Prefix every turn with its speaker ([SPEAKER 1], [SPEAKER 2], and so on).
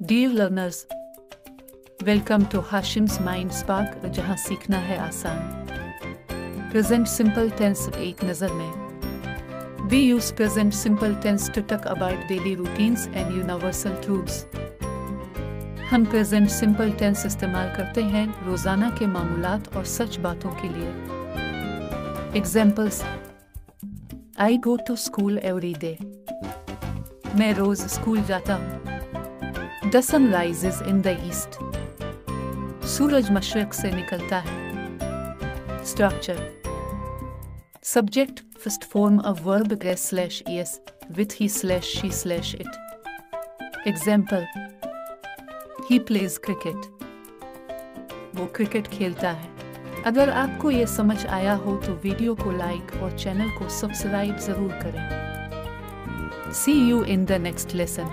[SPEAKER 1] Dear learners, welcome to Hashim's Mind Spark, जहां सीखना है आसान। Present simple tense एक नज़र में। We use present simple tense to talk about daily routines and universal truths। हम present simple tense इस्तेमाल करते हैं रोज़ाना के मामूलात और सच बातों के लिए। Examples: I go to school every day। मैं रोज़ स्कूल जाता हूँ। The sun rises in the east। सूरज मशरिक से निकलता है। Structure: Subject first form of verb s/es with he/she/it। Example: He plays cricket। वो क्रिकेट खेलता है। अगर आपको ये समझ आया हो तो वीडियो को लाइक और चैनल को सब्सक्राइब जरूर करें। See you in the next lesson।